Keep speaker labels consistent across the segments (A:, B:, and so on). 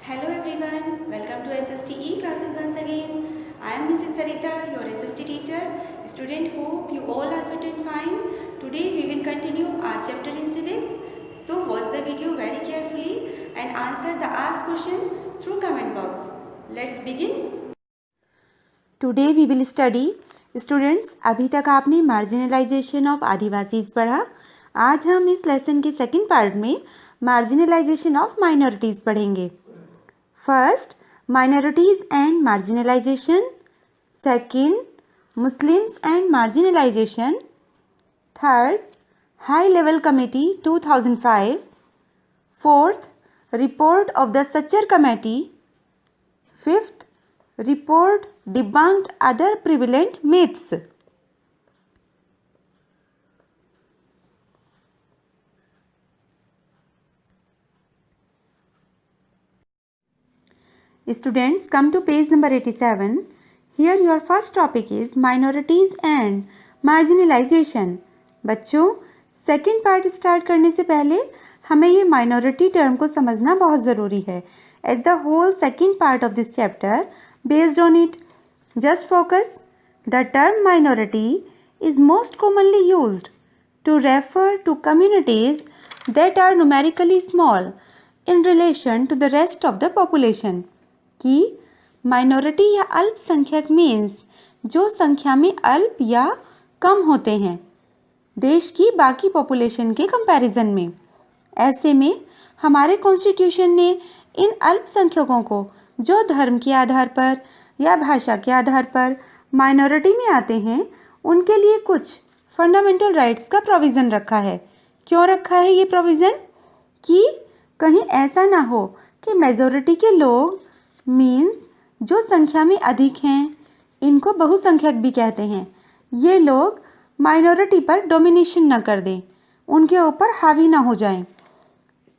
A: Hello everyone, welcome to SSTE classes once again. I am Mrs. Sarita, your SST teacher. Student, hope you all are fit and fine. Today we will continue our chapter in civics. So watch the video very carefully and answer the asked question through comment box. Let's begin. Today we will study students अभी तक आपने marginalisation of Adivasis पढ़ा. आज हम इस lesson के second part में marginalisation of minorities पढ़ेंगे. First, minorities and marginalization. Second, Muslims and marginalization. Third, High Level Committee 2005. Fourth, report of the Sachar Committee. Fifth, report debunked other prevalent myths. Students, come to page number 87. Here your first topic is minorities and marginalization. बच्चों, second part start करने से पहले हमें ये minority term को समझना बहुत ज़रूरी है. As the whole second part of this chapter based on it. Just focus. The term minority is most commonly used to refer to communities that are numerically small in relation to the rest of the population. कि minority या अल्पसंख्यक means जो संख्या में अल्प या कम होते हैं देश की बाकी पॉपुलेशन के कंपैरिजन में. ऐसे में हमारे कॉन्स्टिट्यूशन ने इन अल्पसंख्यकों को जो धर्म के आधार पर या भाषा के आधार पर माइनॉरिटी में आते हैं उनके लिए कुछ फंडामेंटल राइट्स का प्रोविज़न रखा है. क्यों रखा है ये प्रोविज़न? कि कहीं ऐसा ना हो कि मेजॉरिटी के लोग मीन्स जो संख्या में अधिक हैं, इनको बहुसंख्यक भी कहते हैं, ये लोग माइनॉरिटी पर डोमिनेशन न कर दें, उनके ऊपर हावी ना हो जाएं,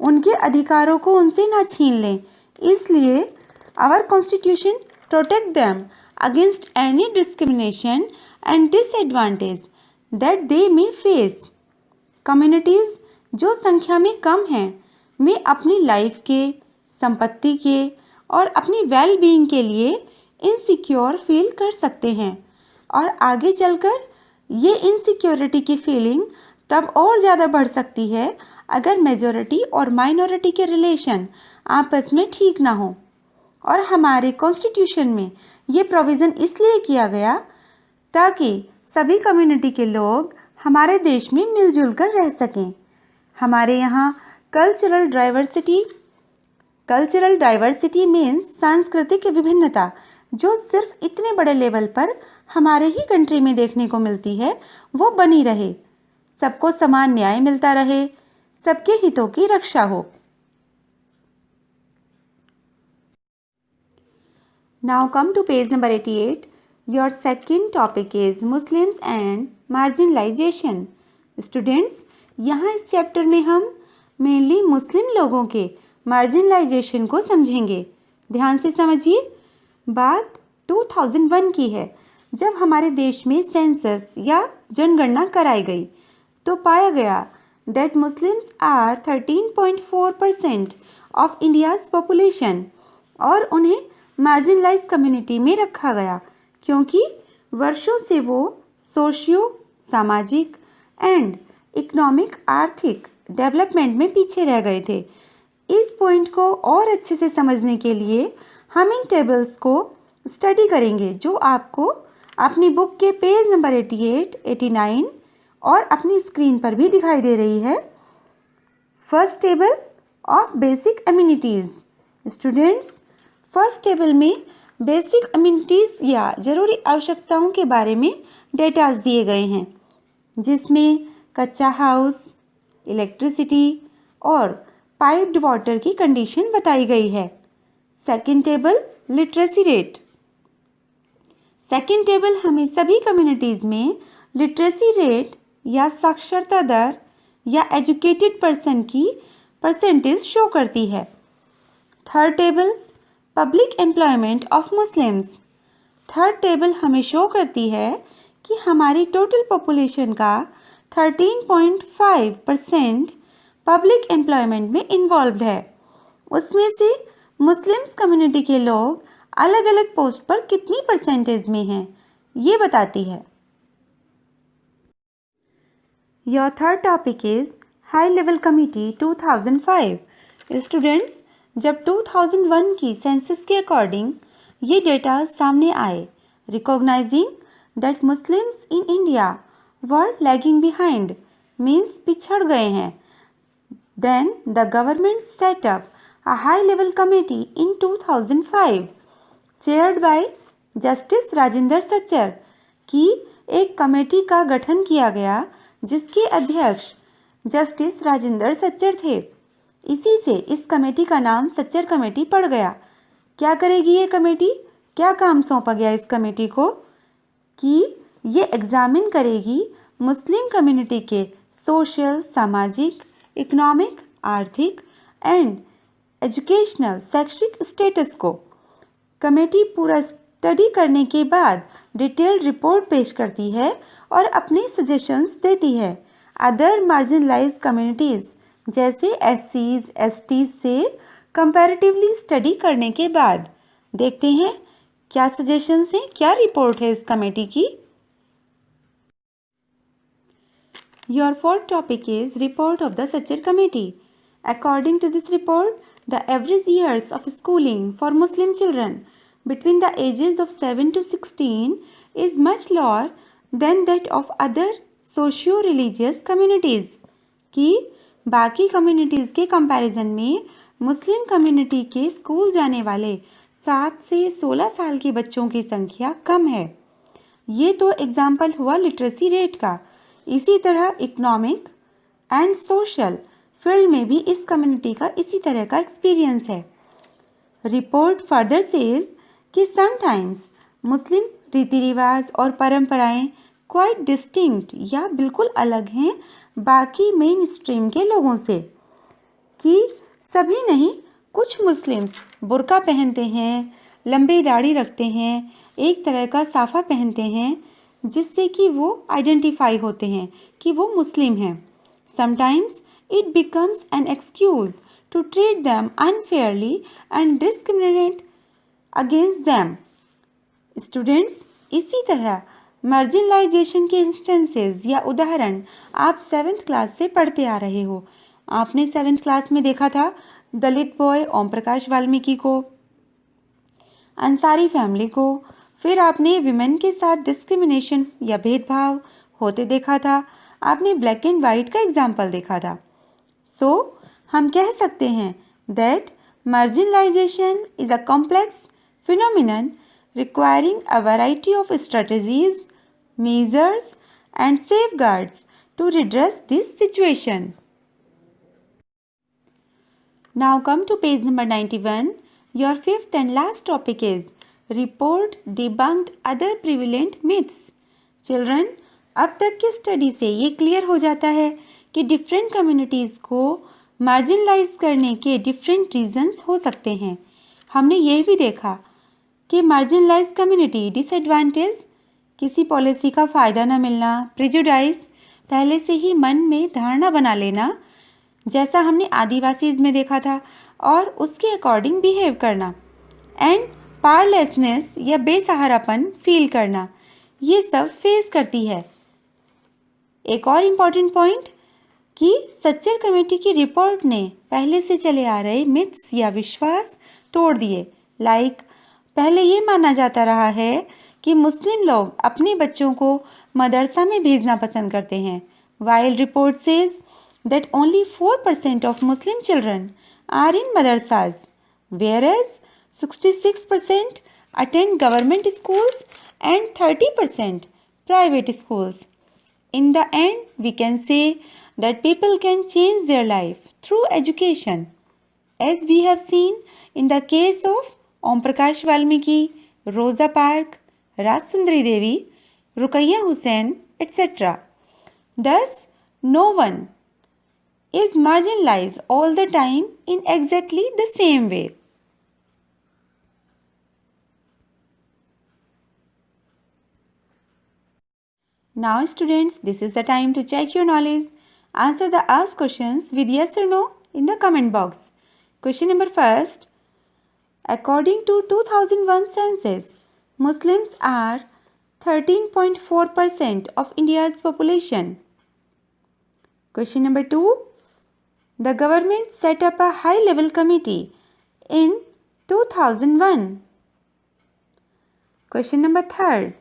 A: उनके अधिकारों को उनसे ना छीन लें. इसलिए our constitution protect them against any discrimination and disadvantage that they may face. Communities जो संख्या में कम हैं वे अपनी लाइफ के, संपत्ति के और अपनी वेल बीइंग के लिए इनसिक्योर फील कर सकते हैं और आगे चलकर ये इनसिक्योरिटी की फीलिंग तब और ज़्यादा बढ़ सकती है अगर मेजॉरिटी और माइनॉरिटी के रिलेशन आपस में ठीक ना हो. और हमारे कॉन्स्टिट्यूशन में ये प्रोविज़न इसलिए किया गया ताकि सभी कम्युनिटी के लोग हमारे देश में मिलजुल कर रह सकें. हमारे यहाँ कल्चरल डाइवर्सिटी मीन्स सांस्कृतिक विभिन्नता जो सिर्फ इतने बड़े लेवल पर हमारे ही कंट्री में देखने को मिलती है वो बनी रहे, सबको समान न्याय मिलता रहे, सबके हितों की रक्षा हो. Now come to page number 88. Your second topic is Muslims and marginalization. Students, यहाँ इस चैप्टर में हम मेनली मुस्लिम लोगों के मार्जिनलाइजेशन को समझेंगे. ध्यान से समझिए. बात 2001 की है जब हमारे देश में सेंसस या जनगणना कराई गई तो पाया गया that Muslims are 13.4% of India's population और उन्हें मार्जिनलाइज कम्युनिटी में रखा गया क्योंकि वर्षों से वो सोशियो सामाजिक एंड इकोनॉमिक आर्थिक डेवलपमेंट में पीछे रह गए थे. इस पॉइंट को और अच्छे से समझने के लिए हम इन टेबल्स को स्टडी करेंगे जो आपको अपनी बुक के पेज नंबर 88, 89 और अपनी स्क्रीन पर भी दिखाई दे रही है. First table of basic amenities. Students, first table में बेसिक अम्यूनिटीज़ या ज़रूरी आवश्यकताओं के बारे में डेटाज दिए गए हैं जिसमें कच्चा हाउस, इलेक्ट्रिसिटी और पाइप्ड वाटर की कंडीशन बताई गई है. Second table literacy rate. Second table हमें सभी कम्युनिटीज़ में लिटरेसी रेट या साक्षरता दर या एजुकेटेड पर्सन की परसेंटेज शो करती है. Third table public employment of Muslims. Third table हमें शो करती है कि हमारी टोटल पॉपुलेशन का 13.5% पब्लिक एम्प्लॉयमेंट में इन्वॉल्व्ड है. उसमें से मुस्लिम्स कम्युनिटी के लोग अलग अलग पोस्ट पर कितनी परसेंटेज में हैं ये बताती है। Your third topic is high level committee 2005। Students, जब 2001 की सेंसस के अकॉर्डिंग ये डेटा सामने आए, recognising that Muslims in India were lagging behind, means पिछड़ गए हैं, then the government set up a high level committee in 2005 chaired by justice Rajendra Sachar की एक कमेटी का गठन किया गया जिसके अध्यक्ष जस्टिस राजेंद्र सच्चर थे। इसी से इस कमेटी का नाम सच्चर कमेटी पड़ गया। क्या करेगी ये कमेटी? क्या काम सौंपा गया इस कमेटी को कि ये एग्जामिन करेगी मुस्लिम कम्युनिटी के सोशल, सामाजिक, इकोनॉमिक, आर्थिक एंड एजुकेशनल शैक्षिक स्टेटस को। कमेटी पूरा स्टडी करने के बाद डिटेल्ड रिपोर्ट पेश करती है और अपने सजेशंस देती है। अदर मार्जिनलाइज कम्युनिटीज़ जैसे एससीज, एसटीज से कंपैरेटिवली स्टडी करने के बाद देखते हैं क्या सजेशंस हैं, क्या रिपोर्ट है इस कमेटी की। Your fourth topic is report of the Sachar Committee. According to this report, the average years of schooling for Muslim children between the ages of 7 to 16 is much lower than that of other socio-religious communities. कि बाकी communities के comparison में मुस्लिम community के school जाने वाले 7 से 16 साल के बच्चों की संख्या कम है। ये तो एग्जाम्पल हुआ लिटरेसी रेट का। इसी तरह इकोनॉमिक एंड सोशल फील्ड में भी इस कम्युनिटी का इसी तरह का एक्सपीरियंस है। रिपोर्ट फर्दर सेज कि समटाइम्स मुस्लिम रीति रिवाज और परंपराएं क्वाइट डिस्टिंक्ट या बिल्कुल अलग हैं बाकी मेन स्ट्रीम के लोगों से, कि सभी नहीं, कुछ मुस्लिम्स बुर्का पहनते हैं, लंबी दाढ़ी रखते हैं, एक तरह का साफ़ा पहनते हैं जिससे कि वो आइडेंटिफाई होते हैं कि वो मुस्लिम हैं। Sometimes it becomes an excuse to treat them unfairly and discriminate against them. Students, इसी तरह मार्जिनलाइजेशन के इंस्टेंसेस या उदाहरण आप 7th क्लास से पढ़ते आ रहे हो। आपने 7th क्लास में देखा था दलित बॉय ओम प्रकाश वाल्मीकि को, अंसारी फैमिली को, फिर आपने विमेन के साथ डिस्क्रिमिनेशन या भेदभाव होते देखा था, आपने ब्लैक एंड वाइट का एग्जाम्पल देखा था। सो हम कह सकते हैं that marginalization is a complex phenomenon requiring a variety of strategies, measures and safeguards to redress this situation. Now come to page number 91. Your fifth and last topic is report debunked other prevalent myths. Children, अब तक की study से ये clear हो जाता है कि different communities को मार्जिनलाइज करने के डिफरेंट रीजंस हो सकते हैं। हमने ये भी देखा कि मार्जिनलाइज कम्युनिटी डिसएडवांटेज, किसी पॉलिसी का फ़ायदा न मिलना, प्रिजुडाइज, पहले से ही मन में धारणा बना लेना, जैसा हमने आदिवासीज में देखा था, और उसके अकॉर्डिंग बिहेव करना, एंड पावरलेसनेस या बेसहारापन फील करना, ये सब फेस करती है। एक और इम्पॉर्टेंट पॉइंट कि सच्चर कमेटी की रिपोर्ट ने पहले से चले आ रहे मिथ्स या विश्वास तोड़ दिए। पहले ये माना जाता रहा है कि मुस्लिम लोग अपने बच्चों को मदरसा में भेजना पसंद करते हैं, while report says that only 4% of Muslim children are in madrasas, whereas 66% attend government schools and 30% private schools. In the end, we can say that people can change their life through education, as we have seen in the case of Om Prakash Valmiki, Rosa Parks, Rajsundari Devi, Ruqayya Hussain, etc. Thus, no one is marginalized all the time in exactly the same way. Now students, this is the time to check your knowledge. Answer the asked questions with yes or no in the comment box. Question number first. According to 2001 census, Muslims are 13.4% of India's population. Question number 2. The government set up a high-level committee in 2001. Question number 3.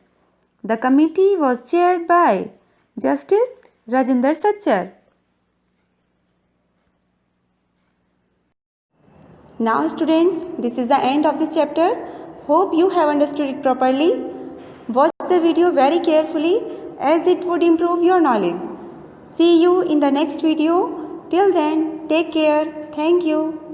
A: The committee was chaired by Justice Rajinder Sachar. Now students, this is the end of this chapter. Hope you have understood it properly. Watch the video very carefully as it would improve your knowledge. See you in the next video. Till then, take care. Thank you.